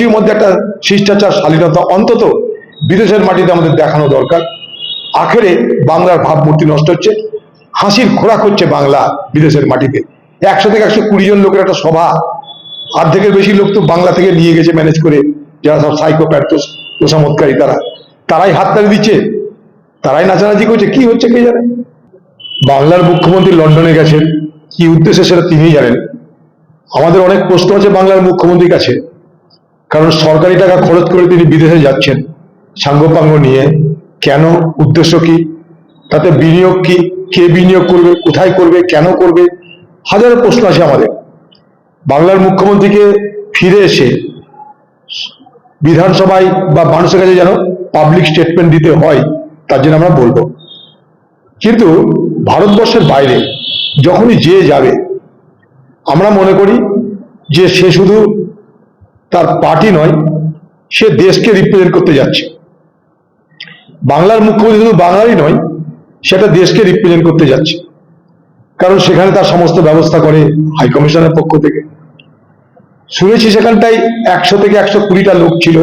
সবকিছুর মধ্যে একটা শিষ্টাচার শালীনতা অন্তত বিদেশের মাটিতে আমাদের দেখানো দরকার। আখেরে বাংলার ভাবমূর্তি নষ্ট হচ্ছে, হাসির খোরাক হচ্ছে বাংলা বিদেশের মাটিতে। 100 থেকে 120 জন লোকের একটা সভা, অর্ধেকের বেশি লোক তো বাংলা থেকে নিয়ে গেছে ম্যানেজ করে, যারা সব সাইকোপ্যাথ তোষামতকারী, তারাই হাততালি দিচ্ছে, তারাই নাচানাচি করছে। কি হচ্ছে কে জানে। বাংলার মুখ্যমন্ত্রী লন্ডনে গেছেন, কি উদ্দেশ্যে সেটা তিনিই জানেন। আমাদের অনেক প্রশ্ন আছে বাংলার মুখ্যমন্ত্রীর কাছে, কারণ সরকারি টাকা খরচ করে তিনি বিদেশে যাচ্ছেন সাঙ্গপাঙ্গ নিয়ে। কেন? উদ্দেশ্য কি? তাতে বিনিয়োগ কি? কে বিনিয়োগ করবে? কোথায় করবে? কেন করবে? হাজারো প্রশ্ন আছে আমাদের। বাংলার মুখ্যমন্ত্রীকে ফিরে এসে বিধানসভায় বা মানুষের কাছে যেন পাবলিক স্টেটমেন্ট দিতে হয়, তার জন্য আমরা বলবো। কিন্তু ভারতবর্ষের বাইরে যখনই যে যাবে, আমরা মনে করি যে সে শুধু তার পার্টি নয়, সে দেশকে রিপ্রেজেন্ট করতে যাচ্ছে। বাংলার মুখ্যমন্ত্রী শুধু বাঙালি নয়, সেটা দেশকে রিপ্রেজেন্ট করতে যাচ্ছে, কারণ সেখানে তার সমস্ত ব্যবস্থা করে হাইকমিশনের পক্ষ থেকে। শুনেছি সেখানটাই 100 থেকে 120টা লোক ছিল,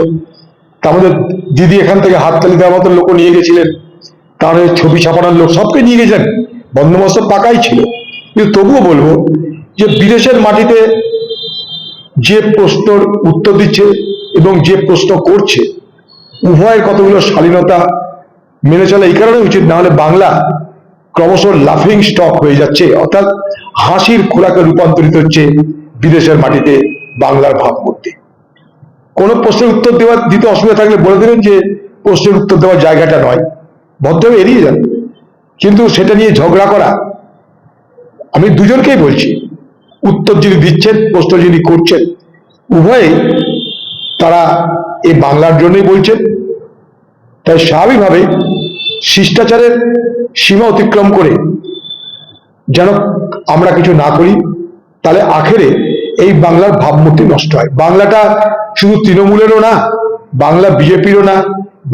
তার মধ্যে দিদি এখান থেকে হাততালি দেওয়ার মতো লোক নিয়ে গেছিলেন, তার ছবি ছাপানোর লোক সবকে নিয়ে গেছেন, বন্দোবস্ত পাকাই ছিল। কিন্তু তবুও বলবো যে বিদেশের মাটিতে যে প্রশ্নের উত্তর দিচ্ছে এবং যে প্রশ্ন করছে, উভয়ের কতগুলো শালীনতা মেনে চলা এই কারণে উচিত, না হলে বাংলা ক্রমশ লাফিং স্টক হয়ে যাচ্ছে, অর্থাৎ হাসির খোরাকে রূপান্তরিত হচ্ছে বিদেশের মাটিতে বাংলার ভাবমূর্তি। কোনো প্রশ্নের উত্তর দিতে অসুবিধা থাকলে বলে দেবেন যে প্রশ্নের উত্তর দেওয়ার জায়গাটা নয়, ভদ্রভাবে এড়িয়ে যান। কিন্তু সেটা নিয়ে ঝগড়া করা, আমি দুজনকেই বলছি, উত্তর যিনি দিচ্ছেন, প্রশ্ন যিনি করছেন, উভয়েই তারা এই বাংলার জন্যই বলছেন। তাই স্বাভাবিকভাবে শিষ্টাচারের সীমা অতিক্রম করে যেন আমরা কিছু না করি, তাহলে আখেরে এই বাংলার ভাবমূর্তি নষ্ট হয়। বাংলাটা শুধু তৃণমূলেরও না, বাংলা বিজেপিরও না,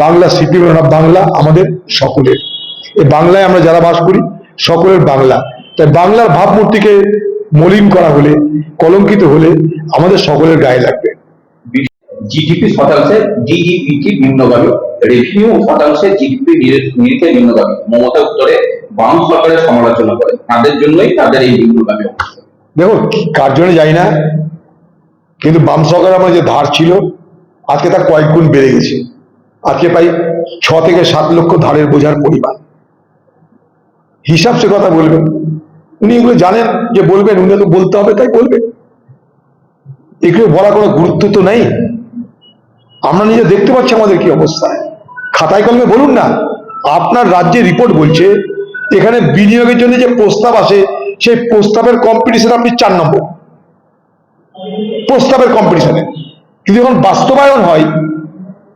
বাংলা সিপিএমেরও না, বাংলা আমাদের সকলের। এই বাংলায় আমরা যারা বাস করি সকলের বাংলা। তাই বাংলার ভাবমূর্তিকে মলিন করা হলে, কলঙ্কিত হলে আমাদের সকলের গায়ে লাগবে। জিডিপি শতাংশে জিডিপি নিম্নগামী, রেভিনিউ শতাংশে জিডিপি নিরিখে নিম্নগামী। মমতা উত্তরে বাম সরকারের সমালোচনা করে, তাদের জন্যই তাদের এই নিম্নগামী অবস্থা। দেখো কার জন্য যাই না, কিন্তু বাম সরকার আমার যে ধার ছিল আজকে তার কয়েক গুণ বেড়ে গেছে। আজকে প্রায় 6 থেকে 7 লক্ষ ধারের বোঝার পরিমাণ। হিসাব সে কথা বলবেন, উনি এগুলো জানেন যে বলবেন, উনি তো বলতে হবে তাই বলবেন। এগুলো বলার কোনো গুরুত্ব তো নেই। আমরা নিজে দেখতে পাচ্ছি আমাদের কি অবস্থা। খাতায় কলমে বলুন না, আপনার রাজ্যের রিপোর্ট বলছে এখানে বিনিয়োগের জন্য যে প্রস্তাব আসে, সেই প্রস্তাবের কম্পিটিশন আপনি 4 নম্বর প্রস্তাবের কম্পিটিশনে। কিন্তু যখন বাস্তবায়ন হয়,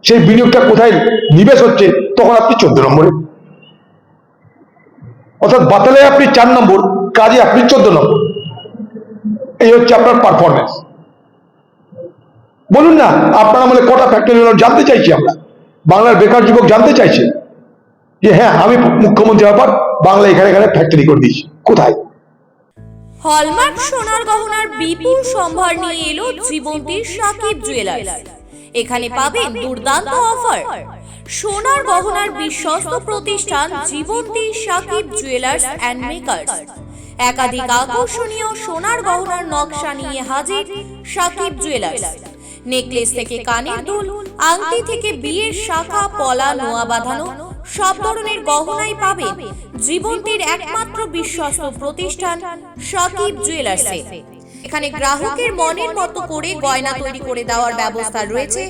সেই বিনিয়োগটা কোথায় নিবেশ হচ্ছে, তখন আপনি 14 নম্বরে। অর্থাৎ বাতালে আপনি 4 নম্বর, কাজে আপনি 14 নম্বর। এই হচ্ছে আপনার পারফরমেন্স। বলুন না আপনার আমলে কটা ফ্যাক্টরি হলো, জানতে চাইছি আমরা। বাংলার বেকার যুবক জানতে চাইছে যে হ্যাঁ আমি মুখ্যমন্ত্রী হওয়ার পর বাংলা এখানে এখানে ফ্যাক্টরি করে দিয়েছি, কোথায়? হলমার্ক সোনার গহনার বিপুল সম্ভার নিয়ে এলো জীবন্তীর সাকিব জুয়েলার্স। এখানে পাবেন দুর্দান্ত অফার। সোনার গহনার বিশ্বস্ত প্রতিষ্ঠান Jibonti Sakib jewellers and makers. একাধিক আকর্ষণীয় সোনার গহনার নকশা নিয়ে হাজির সাকিব জুয়েলার্স। নেকলেস থেকে কানের দুল, আংটি থেকে বিয়ের শাখা, পলা, নোয়া বাঁধানো সব ধরনের গহনাই পাবেন জীবন্তীর একমাত্র বিশ্বস্ত প্রতিষ্ঠান সাকিব জুয়েলার্সে। এখানে গ্রাহকের মনের মতো করে গয়না তৈরি করে দেওয়ার ব্যবস্থা রয়েছে।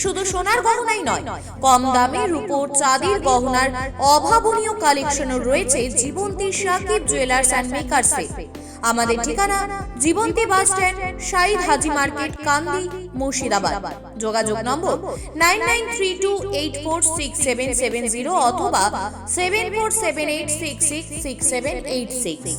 শুধু সোনার গহনাই নয়, কম দামে রূপোর চাঁদির গহনার অভাবনীয় কালেকশনও রয়েছে জীবন্তী সাকিব জুয়েলার্স অ্যান্ড মেকার্সে। আমাদের ঠিকানা জীবন্তী বাস স্ট্যান্ড, শাহিদ হাজি মার্কেট, কান্দি, মুর্শিদাবাদ। যোগাযোগ নম্বর 9932846770 অথবা 7478666786।